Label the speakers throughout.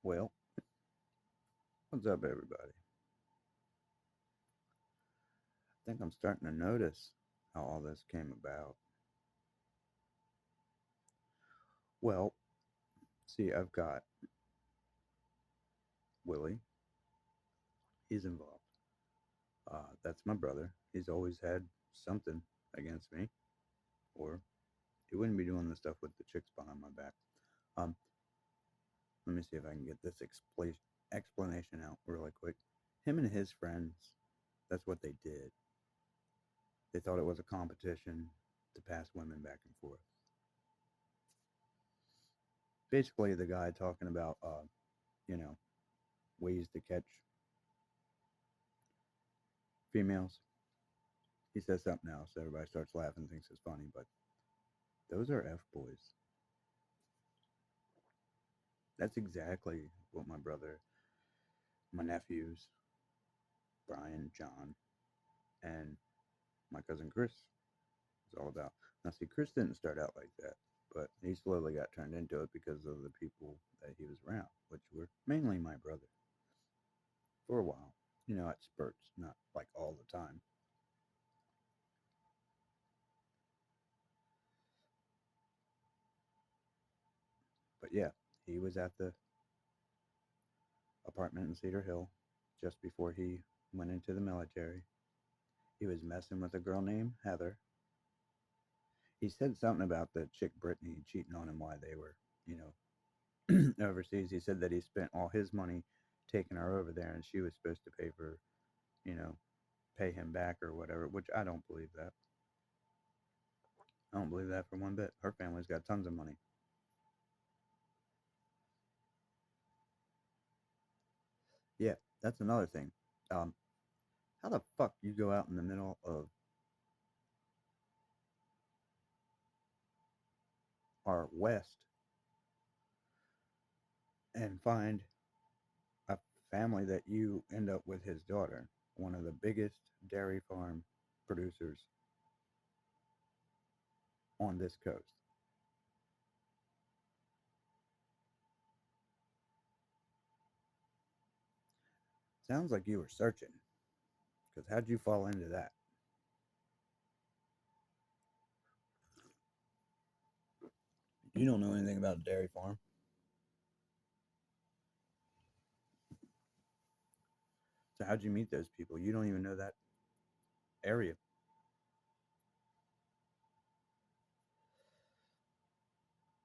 Speaker 1: Well, what's up, everybody? I think I'm starting to notice how all this came about. Well, see, I've got Willie. He's involved. That's my brother. He's always had something against me, or he wouldn't be doing the stuff with the chicks behind my back. Um, Let me see if I can get this explanation out really quick. Him and his friends, that's what they did. They thought it was a competition to pass women back and forth. Basically, the guy talking about, you know, ways to catch females. He says something else. Everybody starts laughing, thinks it's funny, but those are F boys. That's exactly what my brother, my nephews, Brian, John, and my cousin Chris is all about. Now, see, Chris didn't start out like that, but he slowly got turned into it because of the people that he was around, which were mainly my brother for a while. At spurts, not like all the time. But yeah, he was at the apartment in Cedar Hill just before he went into the military. He was messing with a girl named Heather. He said something about the chick Brittany cheating on him while they were, you overseas. He said that he spent all his money taking her over there, and she was supposed to pay for, you know, pay him back or whatever. Which I don't believe that. I don't believe that for one bit. Her family's got tons of money. Yeah, that's another thing. Um, how the fuck you go out in the middle of our west and find a family that you end up with his daughter, one of the biggest dairy farm producers on this coast? Sounds like you were searching. Because how'd you fall into that? You don't know anything about a dairy farm. So how'd you meet those people? You don't even know that area.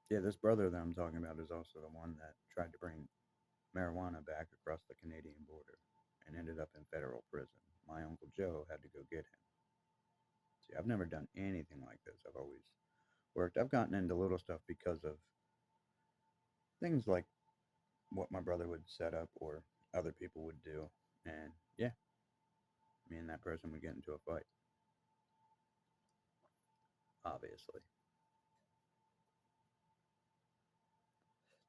Speaker 1: Yeah, this brother that I'm talking about is also the one that tried to bring marijuana back across the Canadian border and ended up in federal prison. My Uncle Joe had to go get him. See, I've never done anything like this. I've always worked. I've gotten into little stuff because of things like what my brother would set up or other people would do. And yeah, me and that person would get into a fight, obviously.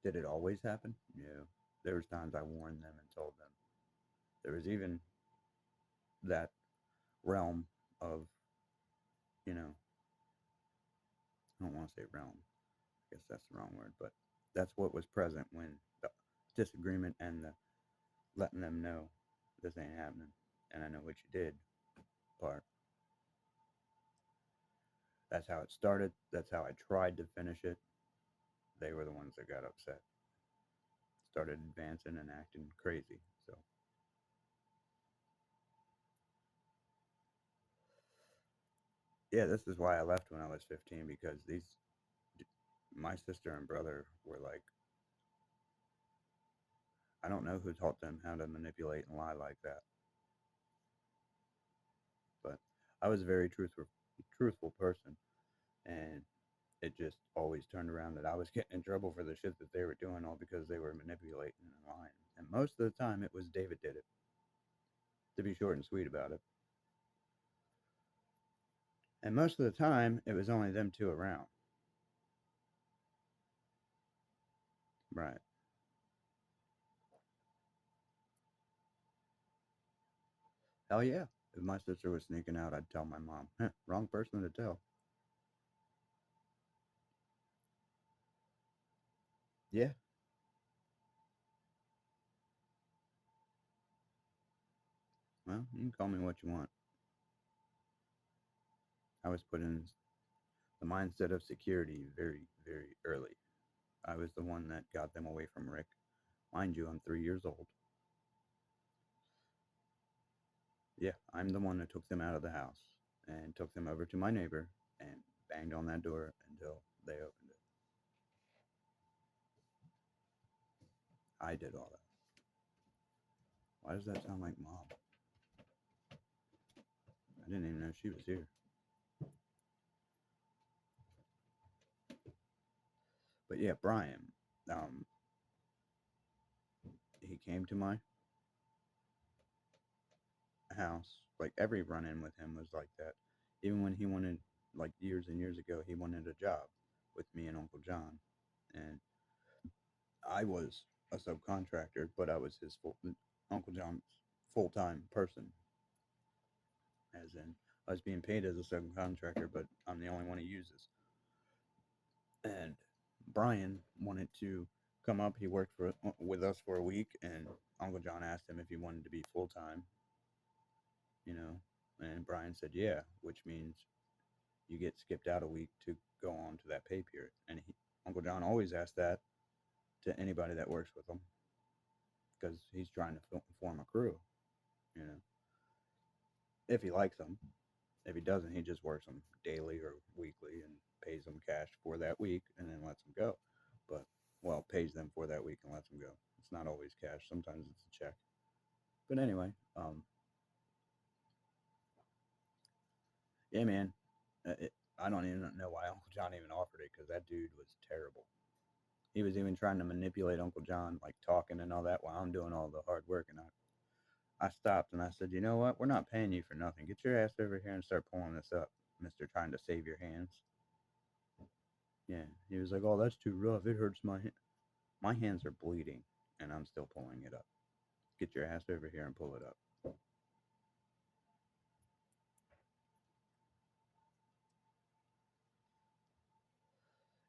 Speaker 1: Did it always happen? Yeah. There was times I warned them and told them. There was even that realm of, you know, I don't want to say realm. I guess that's the wrong word, but that's what was present when the disagreement and the letting them know this ain't happening and I know what you did part. That's how it started. That's how I tried to finish it. They were the ones that got upset, started advancing and acting crazy. So yeah, this is why I left when I was 15 because my sister and brother were like, I don't know who taught them how to manipulate and lie like that, but I was a very truthful person, and it just always turned around that I was getting in trouble for the shit that they were doing, all because they were manipulating and lying. And most of the time, it was David did it. To be short and sweet about it, and most of the time, it was only them two around. Right? Hell yeah. If my sister was sneaking out, I'd tell my mom. Wrong person to tell. Yeah, know, you can call me what you want. I was put in the mindset of security very, very early. I was the one that got them away from Rick. Mind you, I'm 3 years old. Yeah, I'm the one that took them out of the house and took them over to my neighbor and banged on that door until they opened it. I did all that. Why does that sound like mom? I didn't even know she was here. But yeah, Brian, um, he came to my house. Like every run in with him was like that. Even when he wanted, like years and years ago, he wanted a job with me and Uncle John. And I was a subcontractor, but I was his Uncle John's full time person. As in, I was being paid as a subcontractor, but I'm the only one he uses. And Brian wanted to come up. He worked with us for a week, and Uncle John asked him if he wanted to be full time. You know, and Brian said yeah, which means you get skipped out a week to go on to that pay period. And Uncle John always asks that to anybody that works with him because he's trying to form a crew. You know, if he likes them. If he doesn't, he just works them daily or weekly and pays them cash for that week and then lets them go. But, well, pays them for that week and lets them go. It's not always cash. Sometimes it's a check. But anyway, yeah, man. I don't even know why Uncle John even offered it because that dude was terrible. He was even trying to manipulate Uncle John, like talking and all that, while I'm doing all the hard work. And I stopped and I said, you know what? We're not paying you for nothing. Get your ass over here and start pulling this up, Mister Trying to save your hands. Yeah, he was like, "Oh, that's too rough. It hurts my hands are bleeding, and I'm still pulling it up. Get your ass over here and pull it up."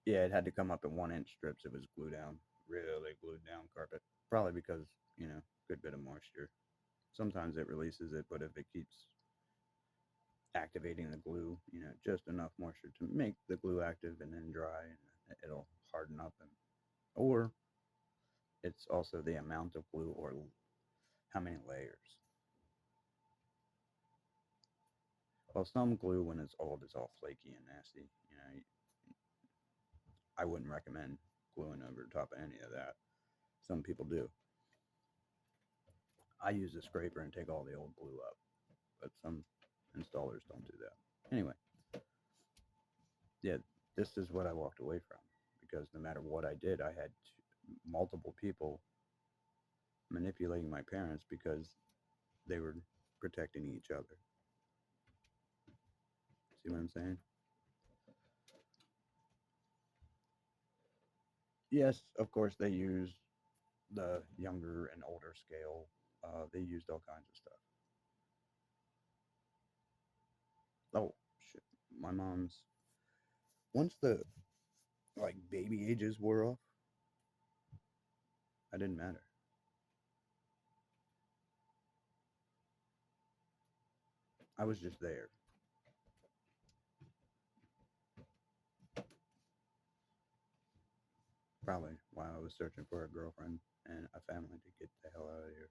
Speaker 1: Yeah, it had to come up in 1 inch strips. It was glued down, really glued down carpet. Probably because good bit of moisture. Sometimes it releases it, but if it keeps activating the glue, just enough moisture to make the glue active and then dry, and it'll harden up. And or it's also the amount of glue or how many layers. Well, some glue when it's old is all flaky and nasty. I wouldn't recommend gluing over the top of any of that. Some people do. I use a scraper and take all the old glue up, but some installers don't do that. Anyway, yeah, this is what I walked away from because no matter what I did, I had multiple people manipulating my parents because they were protecting each other. See what I'm saying? Yes, of course, they used the younger and older scale. They used all kinds of stuff. Oh, shit. My mom's, once the like baby ages wore off, I didn't matter. I was just there. Probably while I was searching for a girlfriend and a family to get the hell out of here.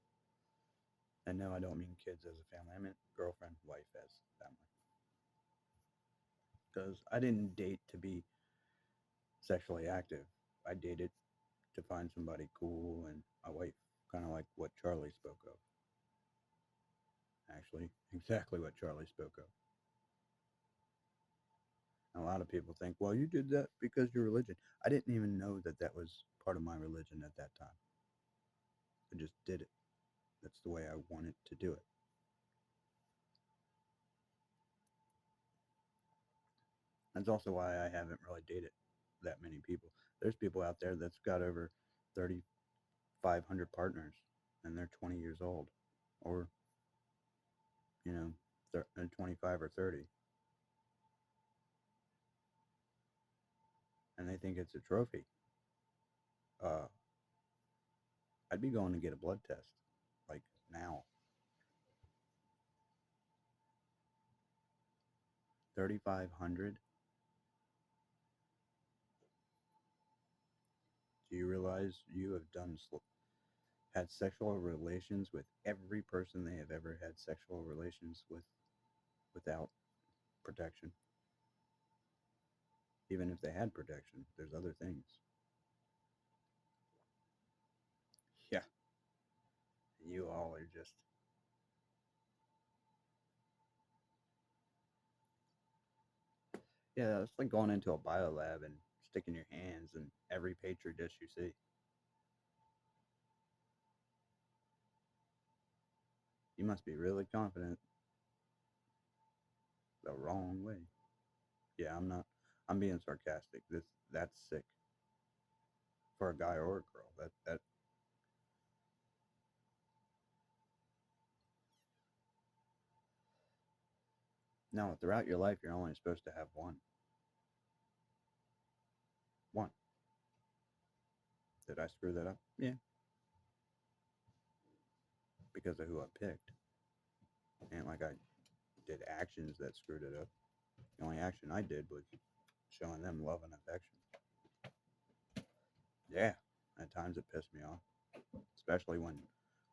Speaker 1: And no, I don't mean kids as a family. I meant girlfriend, wife as family. Because I didn't date to be sexually active. I dated to find somebody cool and a wife, kind of like what Charlie spoke of. Actually, exactly what Charlie spoke of. And a lot of people think, well, you did that because your religion. I didn't even know that that was part of my religion at that time. I just did it. That's the way I wanted to do it. That's also why I haven't really dated that many people. There's people out there that's got over 3,500 partners and they're 20 years old or, you know, 25 or 30. And they think it's a trophy. Uh, I'd be going to get a blood test like now. 3,500. Do you realize you have had sexual relations with every person they have ever had sexual relations with without protection? Even if they had protection, there's other things. Yeah, you all are just. Yeah, it's like going into a biolab and sticking your hands in every petri dish you see. You must be really confident the wrong way. Yeah, I'm not. I'm being sarcastic. That's sick for a guy or a girl. That no. Throughout your life, you're only supposed to have one. One. Did I screw that up? Yeah, because of who I picked. And like I did actions that screwed it up. The only action I did was showing them love and affection. Yeah, at times it pissed me off, especially when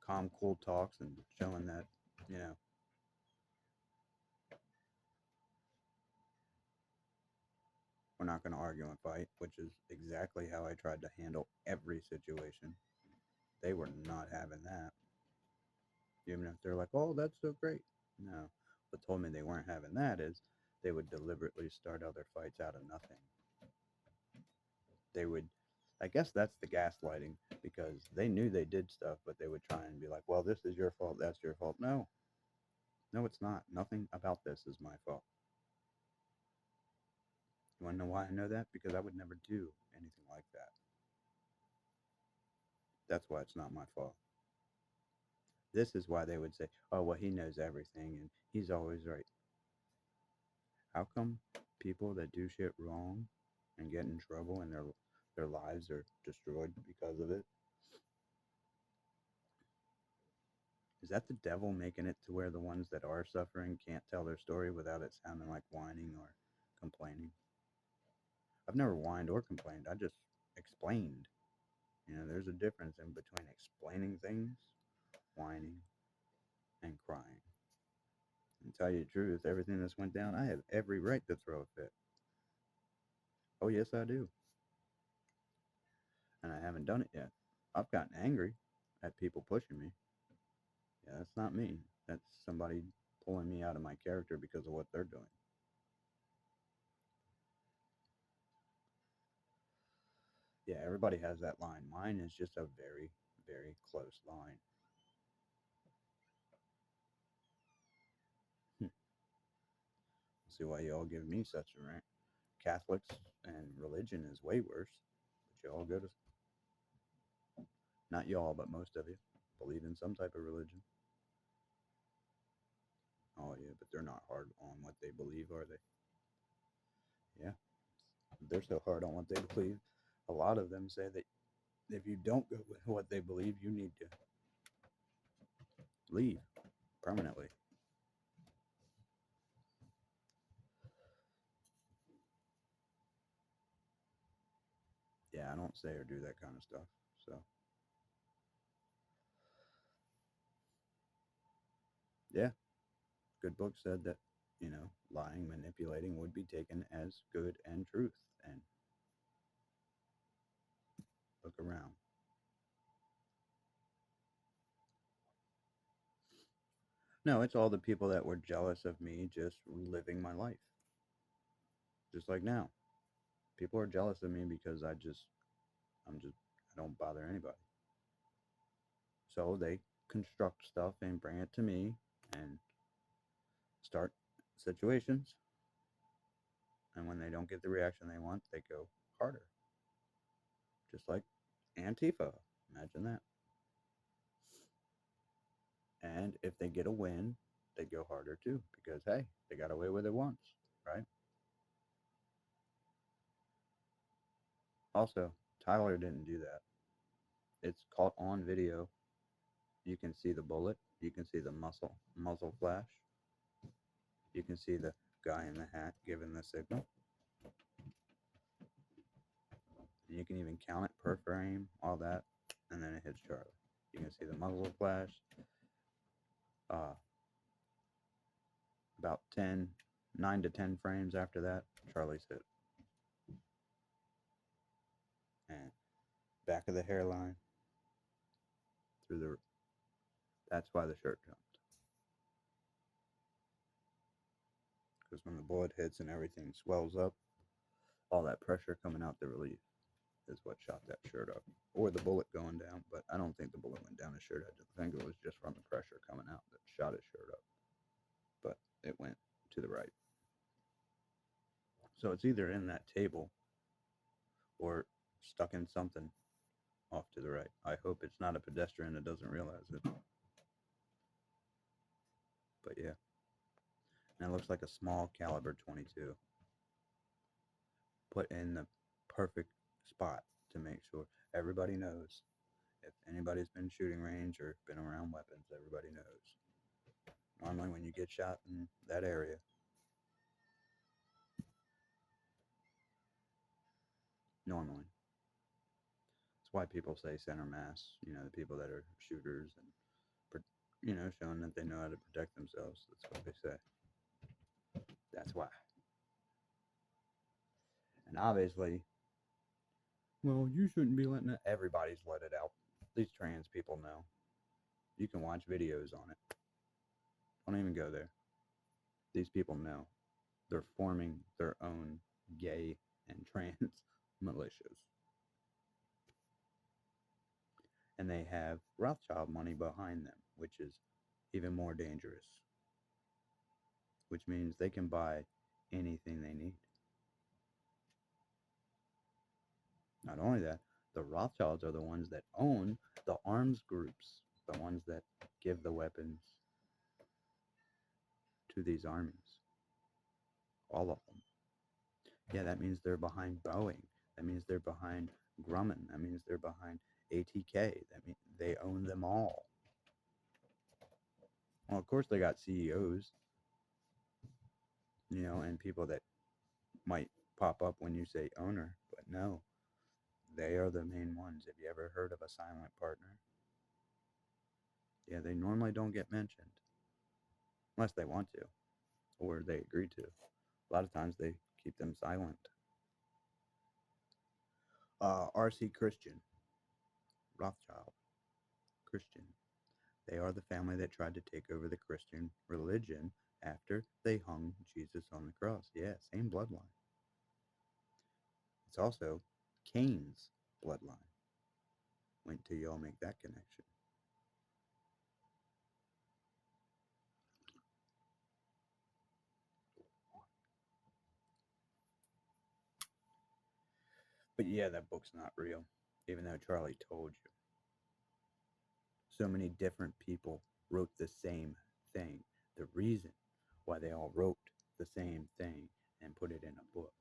Speaker 1: calm, cool talks and showing that, you know, we're not going to argue and fight, which is exactly how I tried to handle every situation. They were not having that. Even if they're like, oh, that's so great. No. What told me they weren't having that is they would deliberately start other fights out of nothing. They would, I guess that's the gaslighting because they knew they did stuff, but they would try and be like, well, this is your fault. That's your fault. No, no, it's not. Nothing about this is my fault. You want to know why I know that? Because I would never do anything like that. That's why it's not my fault. This is why they would say, oh, well, he knows everything and he's always right. How come people that do shit wrong and get in trouble and their lives are destroyed because of it? Is that the devil making it to where the ones that are suffering can't tell their story without it sounding like whining or complaining? I've never whined or complained. I just explained. There's a difference in between explaining things, whining, and crying. And tell you the truth, everything that's went down, I have every right to throw a fit. Oh, yes, I do. And I haven't done it yet. I've gotten angry at people pushing me. Yeah, that's not me. That's somebody pulling me out of my character because of what they're doing. Yeah, everybody has that line. Mine is just a very, very close line. See why y'all give me such a rank. Catholics and religion is way worse. But y'all go to, not y'all, but most of you, believe in some type of religion. Oh, yeah, but they're not hard on what they believe, are they? Yeah, they're so hard on what they believe. A lot of them say that if you don't go with what they believe, you need to leave permanently. Yeah, I don't say or do that kind of stuff. So, yeah, good book said that, lying, manipulating would be taken as good and truth. And look around. No, it's all the people that were jealous of me just living my life. Just like now. People are jealous of me because I don't bother anybody. So they construct stuff and bring it to me and start situations. And when they don't get the reaction they want, they go harder. Just like Antifa. Imagine that. And if they get a win, they go harder too because, hey, they got away with it once, right? Also, Tyler didn't do that. It's caught on video. You can see the bullet. You can see the muzzle flash. You can see the guy in the hat giving the signal. And you can even count it per frame, all that, and then it hits Charlie. You can see the muzzle flash. About 9 to 10 frames after that, Charlie's hit. And back of the hairline, through the, that's why the shirt jumped. Because when the bullet hits and everything swells up, all that pressure coming out the relief is what shot that shirt up. Or the bullet going down, but I don't think the bullet went down his shirt. I just think it was just from the pressure coming out that shot his shirt up. But it went to the right. So it's either in that table or stuck in something off to the right. I hope it's not a pedestrian that doesn't realize it. But yeah. And it looks like a small caliber 22. Put in the perfect spot to make sure everybody knows. If anybody's been shooting range or been around weapons, everybody knows. Normally when you get shot in that area, normally. That's why people say center mass, the people that are shooters and, showing that they know how to protect themselves. That's what they say. That's why. And obviously, well, you shouldn't be letting it. Everybody's let it out. These trans people know. You can watch videos on it. Don't even go there. These people know. They're forming their own gay and trans militias. And they have Rothschild money behind them, which is even more dangerous. Which means they can buy anything they need. Not only that, the Rothschilds are the ones that own the arms groups, the ones that give the weapons to these armies. All of them. Yeah, that means they're behind Boeing. That means they're behind Grumman. That means they're behind ATK. That means they own them all. Well, of course they got CEOs, and people that might pop up when you say owner, but no, they are the main ones. Have you ever heard of a silent partner? Yeah, they normally don't get mentioned unless they want to or they agree to. A lot of times they keep them silent. RC Christian, Rothschild, Christian. They are the family that tried to take over the Christian religion after they hung Jesus on the cross. Yeah, same bloodline. It's also Cain's bloodline. Wait till y'all make that connection. But yeah, that book's not real, even though Charlie told you. So many different people wrote the same thing. The reason why they all wrote the same thing and put it in a book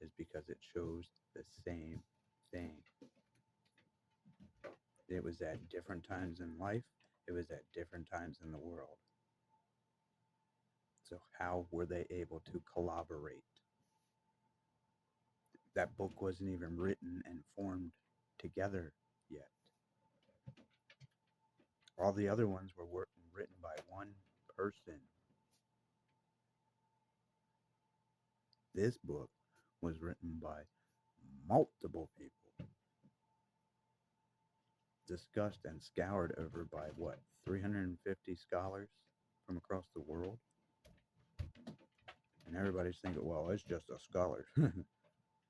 Speaker 1: is because it shows the same thing. It was at different times in life. It was at different times in the world. So how were they able to collaborate? That book wasn't even written and formed together yet. All the other ones were written by one person. This book was written by multiple people, discussed and scoured over by 350 scholars from across the world. And everybody's thinking, well, it's just a scholar.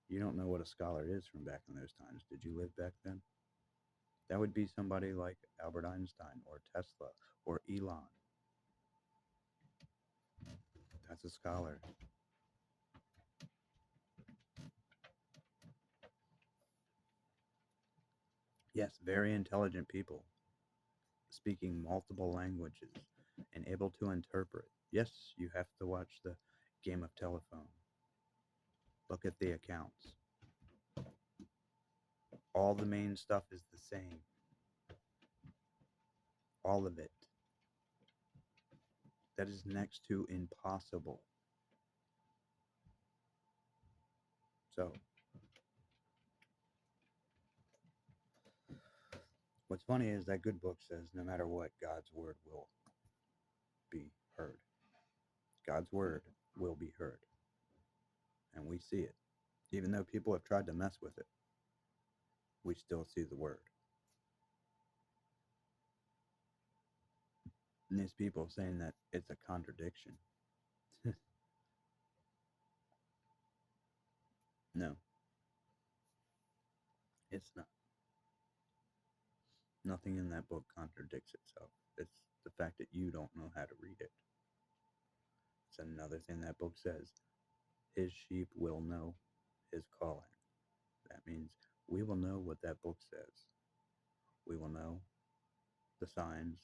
Speaker 1: You don't know what a scholar is from back in those times. Did you live back then? That would be somebody like Albert Einstein or Tesla or Elon. That's a scholar. Yes, very intelligent people, speaking multiple languages and able to interpret. Yes, you have to watch the Game of Telephone. Look at the accounts. All the main stuff is the same. All of it. That is next to impossible. So, what's funny is that good book says no matter what, God's word will be heard. God's word will be heard. And we see it. Even though people have tried to mess with it, we still see the word. And these people saying that it's a contradiction. No, it's not. Nothing in that book contradicts itself. It's the fact that you don't know how to read it. It's another thing that book says. His sheep will know his calling. That means we will know what that book says. We will know the signs,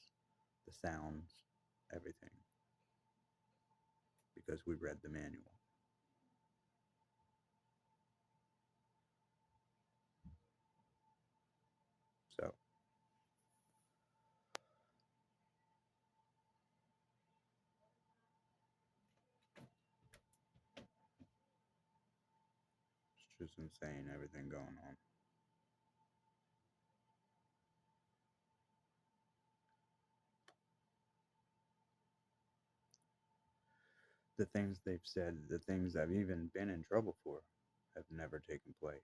Speaker 1: the sounds, everything, because we read the manual. So, it's just insane everything going on. The things they've said, the things I've even been in trouble for, have never taken place.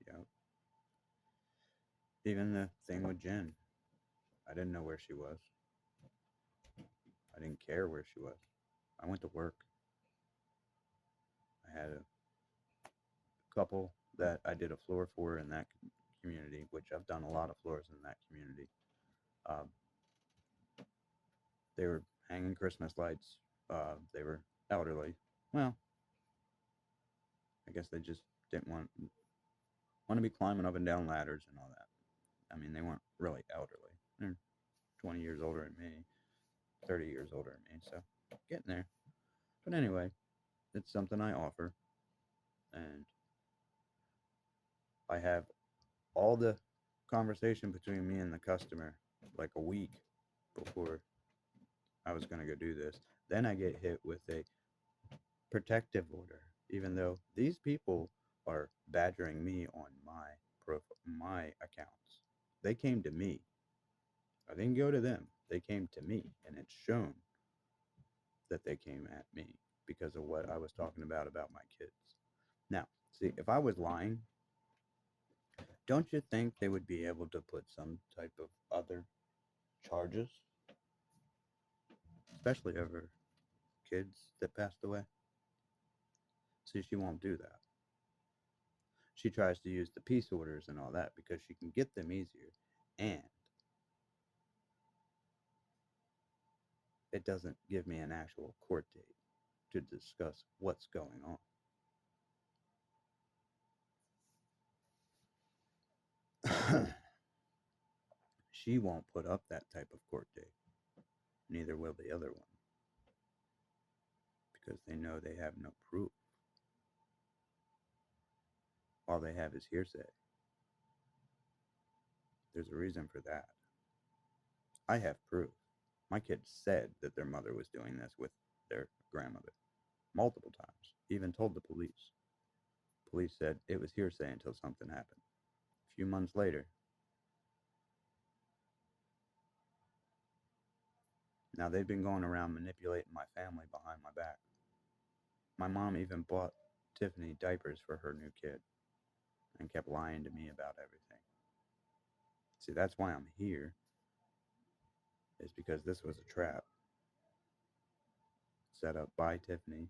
Speaker 1: Yep. Even the thing with Jen, I didn't know where she was. I didn't care where she was. I went to work. I had a couple that I did a floor for in that community, which I've done a lot of floors in that community. Um, they were hanging Christmas lights. They were elderly. Well, I guess they just didn't want to be climbing up and down ladders and all that. I mean, they weren't really elderly. They're 20 years older than me, 30 years older than me, so getting there. But anyway, it's something I offer, and I have all the conversation between me and the customer like a week before I was going to go do this. Then I get hit with a protective order, even though these people are badgering me on my accounts. They came to me. I didn't go to them. They came to me, and it's shown that they came at me because of what I was talking about my kids. Now, see, if I was lying, don't you think they would be able to put some type of other charges, especially over kids that passed away? See, she won't do that. She tries to use the peace orders and all that because she can get them easier, and it doesn't give me an actual court date to discuss what's going on. She won't put up that type of court date. Neither will the other one because they know they have no proof. All they have is hearsay. There's a reason for that. I have proof. My kids said that their mother was doing this with their grandmother multiple times, even told the police. Police said it was hearsay until something happened. A few months later, now they've been going around manipulating my family behind my back. My mom even bought Tiffany diapers for her new kid and kept lying to me about everything. See, that's why I'm here, is because this was a trap set up by Tiffany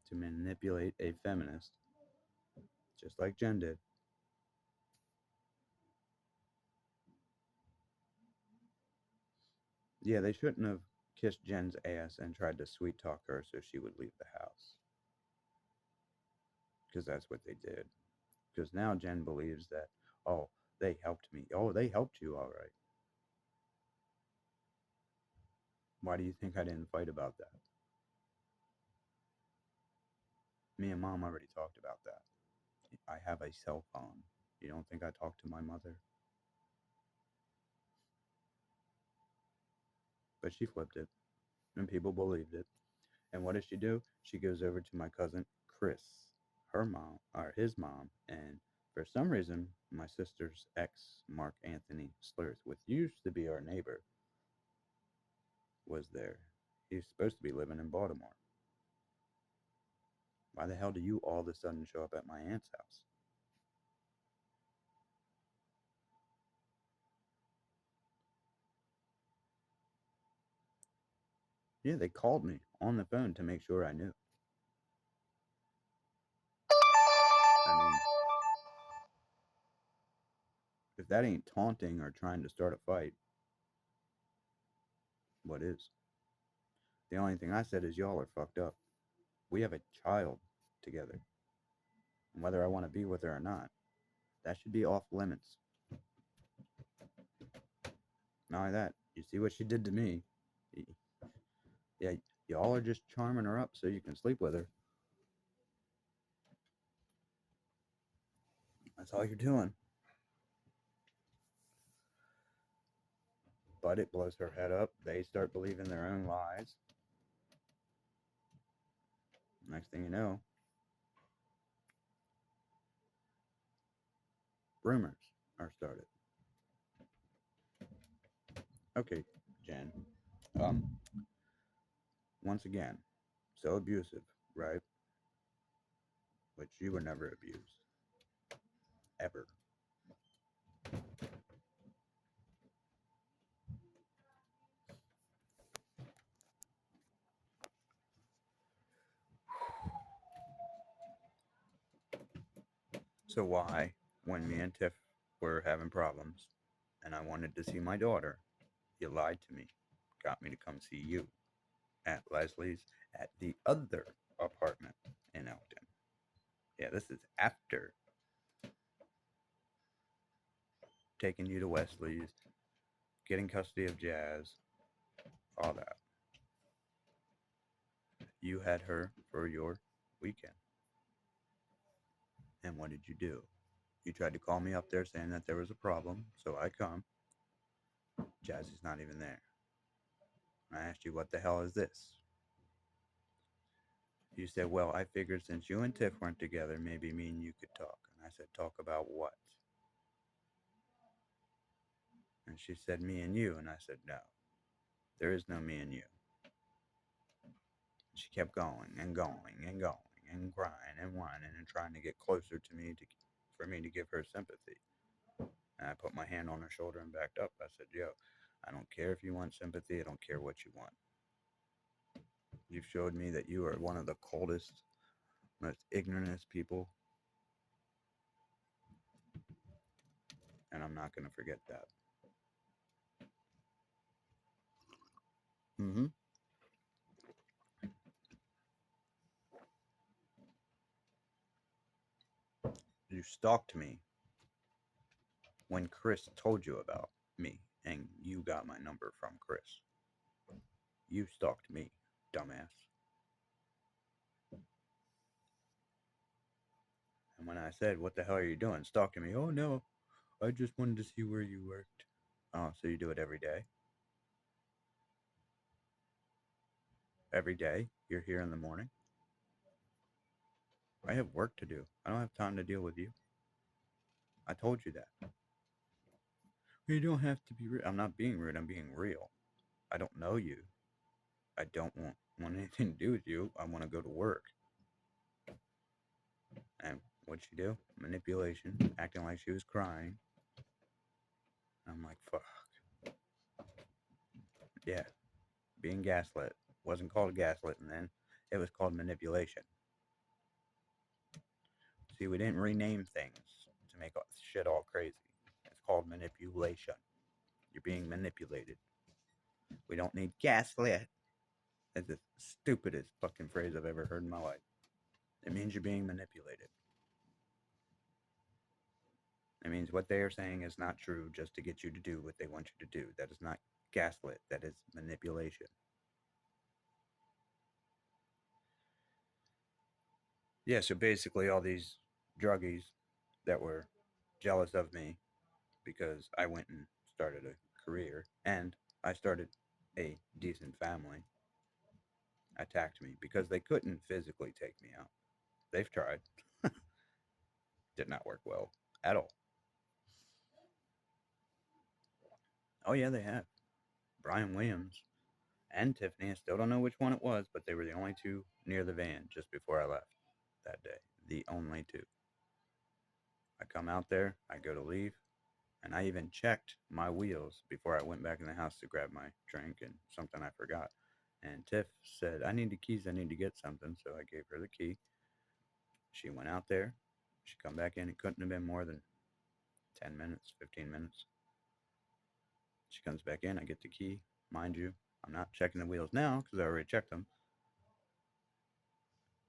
Speaker 1: to manipulate a feminist, just like Jen did. Yeah, they shouldn't have kissed Jen's ass and tried to sweet talk her so she would leave the house. Because that's what they did. Because now Jen believes that, oh, they helped me. Oh, they helped you, all right. Why do you think I didn't fight about that? Me and mom already talked about that. I have a cell phone. You don't think I talked to my mother? But she flipped it, and people believed it. And what does she do? She goes over to my cousin Chris, her mom, or his mom, and for some reason, my sister's ex, Mark Anthony Slurth, which used to be our neighbor, was there. He's supposed to be living in Baltimore. Why the hell do you all of a sudden show up at my aunt's house? Yeah, they called me on the phone to make sure I knew. I mean, if that ain't taunting or trying to start a fight, what is? The only thing I said is y'all are fucked up. We have a child together. And whether I want to be with her or not, that should be off limits. Not only that, you see what she did to me. Yeah, y'all are just charming her up so you can sleep with her. That's all you're doing. But it blows her head up. They start believing their own lies. Next thing you know, rumors are started. Okay, Jen. Um, once again, so abusive, right? Which you were never abused. Ever. So why, when me and Tiff were having problems and I wanted to see my daughter, you lied to me, got me to come see you at Leslie's at the other apartment in Elton. Yeah, this is after taking you to Wesley's, getting custody of Jazz, all that. You had her for your weekend. And what did you do? You tried to call me up there saying that there was a problem, so I come. Jazzy's not even there. I asked you, what the hell is this? You said, well, I figured since you and Tiff weren't together, maybe me and you could talk. And I said, talk about what? And she said, me and you. And I said, no, there is no me and you. She kept going and going and going and crying and whining and trying to get closer to me for me to give her sympathy. And I put my hand on her shoulder and backed up. I said, yo, I don't care if you want sympathy. I don't care what you want. You've showed me that you are one of the coldest, most ignorantest people. And I'm not going to forget that. Mm-hmm. You stalked me when Chris told you about me and you got my number from Chris. You stalked me, dumbass. And when I said, what the hell are you doing? Stalking me. Oh, no, I just wanted to see where you worked. Oh, so you do it every day? Every day? You're here in the morning? I have work to do. I don't have time to deal with you. I told you that. You don't have to be rude. I'm not being rude. I'm being real. I don't know you. I don't want anything to do with you. I want to go to work. And what'd she do? Manipulation, acting like she was crying. I'm like, fuck. Yeah, being gaslit. Wasn't called gaslighting then. It was called manipulation. See, we didn't rename things to make shit all crazy. It's called manipulation. You're being manipulated. We don't need gaslit. That's the stupidest fucking phrase I've ever heard in my life. It means you're being manipulated. It means what they are saying is not true just to get you to do what they want you to do. That is not gaslit. That is manipulation. Yeah, so basically, all these druggies that were jealous of me because I went and started a career and I started a decent family. attacked me because they couldn't physically take me out. They've tried. Did not work well at all. Oh, yeah, they have. Brian Williams and Tiffany. I still don't know which one it was, but they were the only two near the van just before I left that day. The only two. I come out there, I go to leave, and I even checked my wheels before I went back in the house to grab my drink and something I forgot. And Tiff said, I need the keys, I need to get something. So I gave her the key. She went out there. She come back in. It couldn't have been more than 10 minutes, 15 minutes. She comes back in. I get the key. Mind you, I'm not checking the wheels now because I already checked them.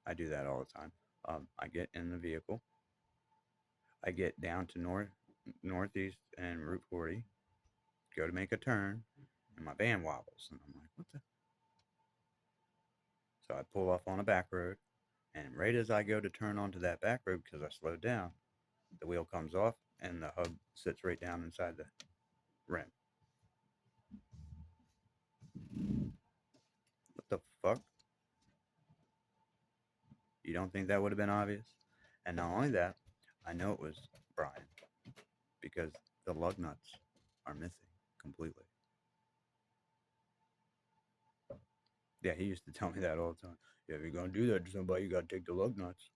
Speaker 1: I do that all the time. I get in the vehicle. I get down to northeast and Route 40, go to make a turn, and my van wobbles. And I'm like, what the? So I pull off on a back road, and right as I go to turn onto that back road because I slowed down, the wheel comes off, and the hub sits right down inside the rim. What the fuck? You don't think that would have been obvious? And not only that, I know it was Brian because the lug nuts are missing completely. Yeah, he used to tell me that all the time. Yeah, if you're gonna do that to somebody, you gotta take the lug nuts.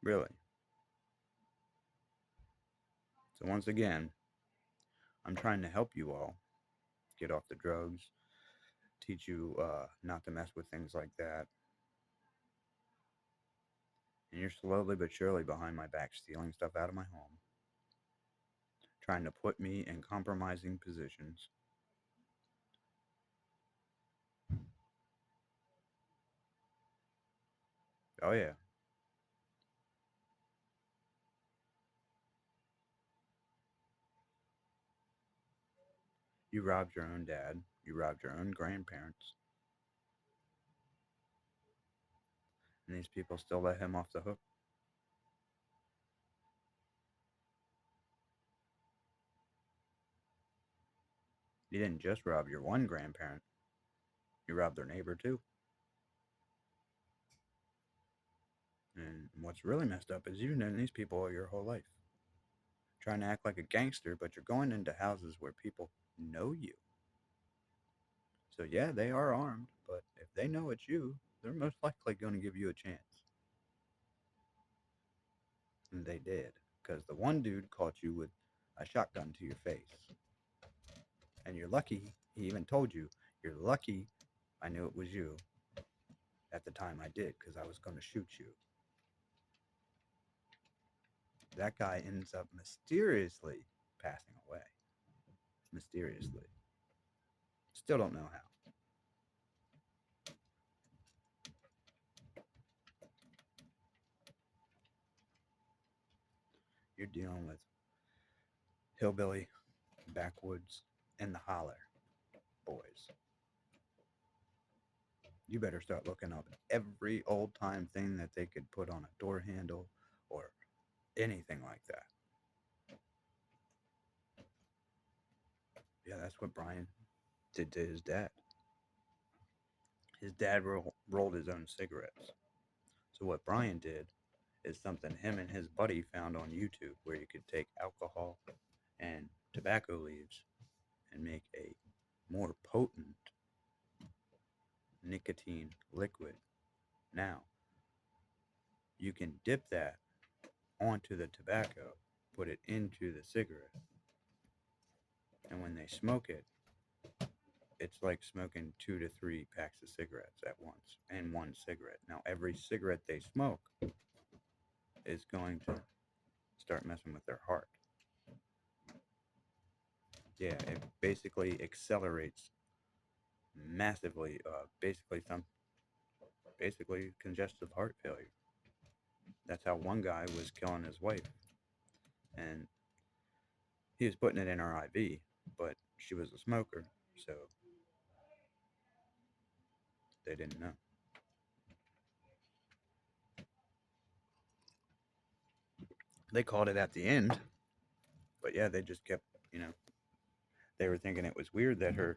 Speaker 1: Really. So once again, I'm trying to help you all get off the drugs, teach you not to mess with things like that. And you're slowly but surely behind my back stealing stuff out of my home, trying to put me in compromising positions. Oh, yeah. You robbed your own dad. You robbed your own grandparents. And these people still let him off the hook. You didn't just rob your one grandparent, you robbed their neighbor too. And what's really messed up is you've known these people your whole life, trying to act like a gangster, but you're going into houses where people know you. So, yeah, they are armed, but if they know it's you, they're most likely going to give you a chance. And they did, because the one dude caught you with a shotgun to your face. And you're lucky, he even told you, you're lucky I knew it was you at the time I did, because I was going to shoot you. That guy ends up mysteriously passing away. Mysteriously. Still don't know how. You're dealing with hillbilly, backwoods, and the holler boys. You better start looking up every old time thing that they could put on a door handle or anything like that. Yeah, that's what Brian did to his dad. His dad rolled his own cigarettes. So what Brian did is something him and his buddy found on YouTube where you could take alcohol and tobacco leaves and make a more potent nicotine liquid. Now, you can dip that onto the tobacco, put it into the cigarette, and when they smoke it, it's like smoking 2 to 3 packs of cigarettes at once in one cigarette. Now, every cigarette they smoke is going to start messing with their heart. Yeah, it basically accelerates massively. Basically congestive heart failure. That's how one guy was killing his wife, and he was putting it in her IV, but she was a smoker, so they didn't know. They called it at the end, but yeah, they just kept, you know, they were thinking it was weird that her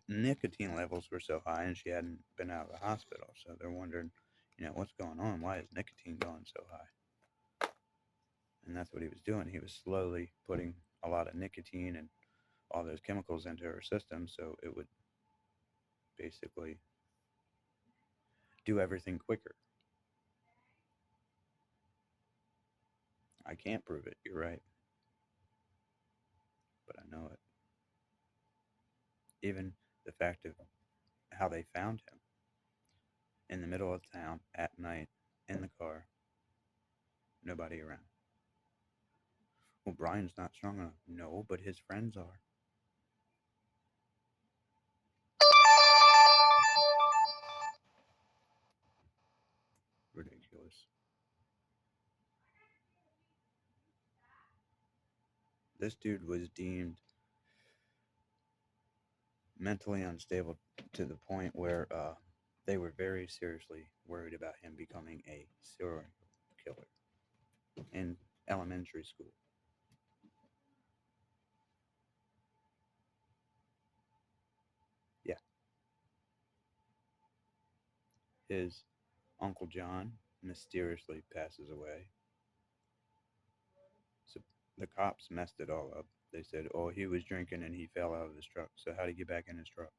Speaker 1: nicotine levels were so high and she hadn't been out of the hospital. So they're wondering, you know, what's going on? Why is nicotine going so high? And that's what he was doing. He was slowly putting a lot of nicotine and all those chemicals into her system so it would basically do everything quicker. I can't prove it. You're right. But I know it. Even the fact of how they found him in the middle of town at night in the car, nobody around. Well, Brian's not strong enough. No, but his friends are. Ridiculous. This dude was deemed mentally unstable to the point where they were very seriously worried about him becoming a serial killer in elementary school. Yeah, his Uncle John mysteriously passes away. So the cops messed it all up. They said, "Oh, he was drinking and he fell out of his truck." So how did he get back in his truck?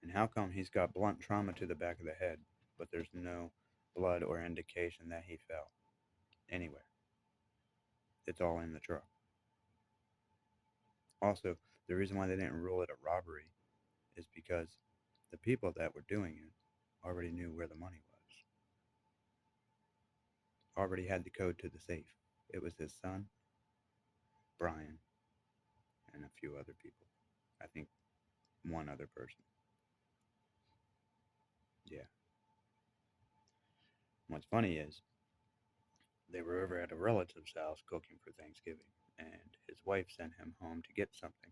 Speaker 1: And how come he's got blunt trauma to the back of the head, but there's no blood or indication that he fell anywhere? It's all in the truck. Also, the reason why they didn't rule it a robbery is because the people that were doing it already knew where the money was, already had the code to the safe. It was his son, Brian, and a few other people. I think one other person. Yeah. What's funny is they were over at a relative's house cooking for Thanksgiving, and his wife sent him home to get something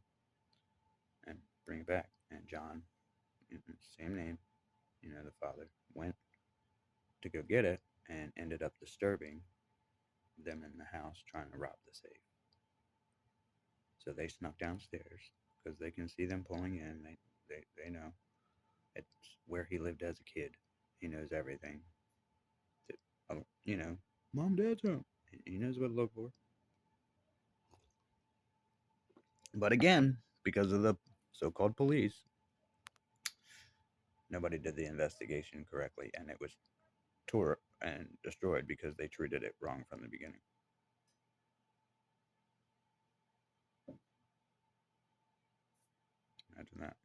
Speaker 1: and bring it back. And John, same name, the father, went to go get it and ended up disturbing them in the house trying to rob the safe. So they snuck downstairs because they can see them pulling in. They know it's where he lived as a kid. He knows everything. To, Mom, Dad's home. He knows what to look for. But again, because of the so-called police, nobody did the investigation correctly, and it was tore and destroyed because they treated it wrong from the beginning. Imagine that.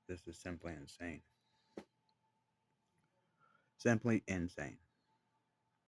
Speaker 1: This is simply insane. Simply insane.